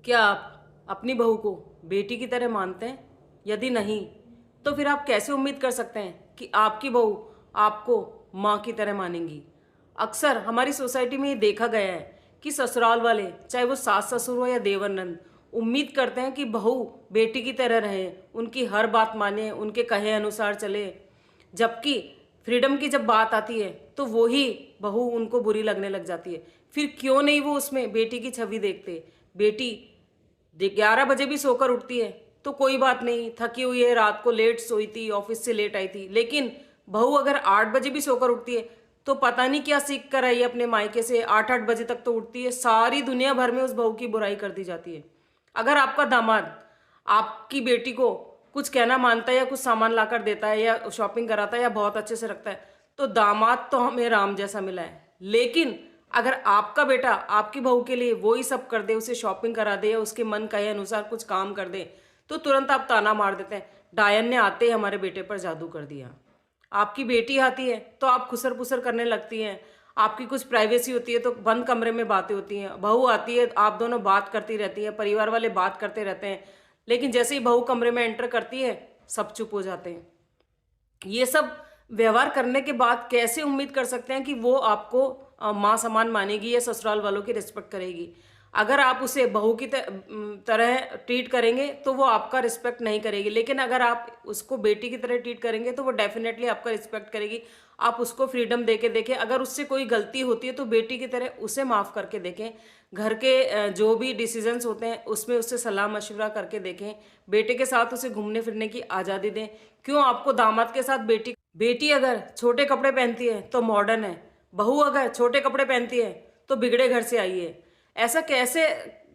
क्या आप अपनी बहू को बेटी की तरह मानते हैं? यदि नहीं, तो फिर आप कैसे उम्मीद कर सकते हैं कि आपकी बहू आपको माँ की तरह मानेंगी? अक्सर हमारी सोसाइटी में ये देखा गया है कि ससुराल वाले, चाहे वो सास ससुर हो या देवर नंद, उम्मीद करते हैं कि बहू बेटी की तरह रहे, उनकी हर बात माने, उनके कहे अनुसार चले। जबकि फ्रीडम की जब बात आती है तो वो ही बहू उनको बुरी लगने लग जाती है। फिर क्यों नहीं वो उसमें बेटी की छवि देखते? बेटी 11 बजे भी सोकर उठती है तो कोई बात नहीं, थकी हुई है, रात को लेट सोई थी, ऑफिस से लेट आई थी। लेकिन बहू अगर 8 बजे भी सोकर उठती है तो पता नहीं क्या सीख कर आई है अपने मायके से, 8-8 बजे तक तो उठती है। सारी दुनिया भर में उस बहू की बुराई कर दी जाती है। अगर आपका दामाद आपकी बेटी को कुछ कहना मानता है या कुछ सामान लाकर देता है या शॉपिंग कराता है या बहुत अच्छे से रखता है, तो दामाद तो हमें राम जैसा मिला है। लेकिन अगर आपका बेटा आपकी बहू के लिए वो ही सब कर दे, उसे शॉपिंग करा दे या उसके मन कहे अनुसार कुछ काम कर दे, तो तुरंत आप ताना मार देते हैं, डायन ने आते ही हमारे बेटे पर जादू कर दिया। आपकी बेटी आती है तो आप खुसर पुसर करने लगती हैं। आपकी कुछ प्राइवेसी होती है तो बंद कमरे में बातें होती हैं। बहू आती है, आप दोनों बात करती रहती हैं, परिवार वाले बात करते रहते हैं। लेकिन जैसे ही बहू कमरे में एंटर करती है, सब चुप हो जाते हैं। ये सब व्यवहार करने के बाद कैसे उम्मीद कर सकते हैं कि वो आपको माँ समान मानेगी या ससुराल वालों की रिस्पेक्ट करेगी? अगर आप उसे बहू की तरह ट्रीट करेंगे तो वो आपका रिस्पेक्ट नहीं करेगी। लेकिन अगर आप उसको बेटी की तरह ट्रीट करेंगे तो वो डेफिनेटली आपका रिस्पेक्ट करेगी। आप उसको फ्रीडम दे के देखें, अगर उससे कोई गलती होती है तो बेटी की तरह उसे माफ़ करके देखें। घर के जो भी डिसीजंस होते हैं उसमें उससे सलाह मशवरा करके देखें। बेटे के साथ उसे घूमने फिरने की आज़ादी दें। क्यों आपको दामाद के साथ बेटी बेटी अगर छोटे कपड़े पहनती है तो मॉडर्न है, बहू अगर छोटे कपड़े पहनती है तो बिगड़े घर से आई है? ऐसा कैसे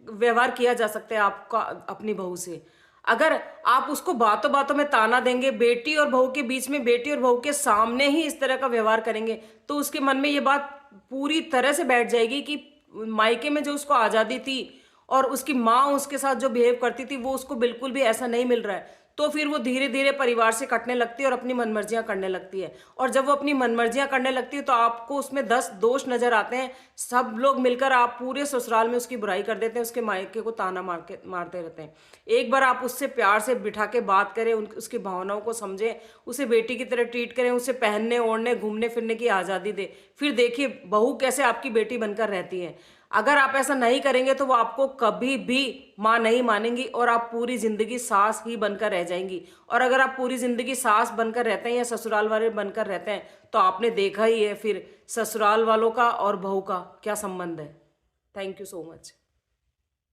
व्यवहार किया जा सकता है आपका अपनी बहू से? अगर आप उसको बातों बातों में ताना देंगे, बेटी और बहू के बीच में, बेटी और बहू के सामने ही इस तरह का व्यवहार करेंगे, तो उसके मन में ये बात पूरी तरह से बैठ जाएगी कि मायके में जो उसको आज़ादी थी और उसकी माँ उसके साथ जो बिहेव करती थी वो उसको बिल्कुल भी ऐसा नहीं मिल रहा है। तो फिर वो धीरे धीरे परिवार से कटने लगती है और अपनी मनमर्जियां करने लगती है। और जब वो अपनी मनमर्जियां करने लगती है तो आपको उसमें 10 दोष नजर आते हैं। सब लोग मिलकर आप पूरे ससुराल में उसकी बुराई कर देते हैं, उसके मायके को ताना मारते रहते हैं। एक बार आप उससे प्यार से बिठा के बात करें, उसकी भावनाओं को समझें, उसे बेटी की तरह ट्रीट करें, उसे पहनने ओढ़ने घूमने फिरने की आज़ादी दें। फिर देखिए बहू कैसे आपकी बेटी बनकर रहती है। अगर आप ऐसा नहीं करेंगे तो वो आपको कभी भी माँ नहीं मानेंगी और आप पूरी जिंदगी सास ही बनकर रह जाएंगी। और अगर आप पूरी जिंदगी सास बनकर रहते हैं या ससुराल वाले बनकर रहते हैं तो आपने देखा ही है फिर ससुराल वालों का और बहू का क्या संबंध है। Thank you so much.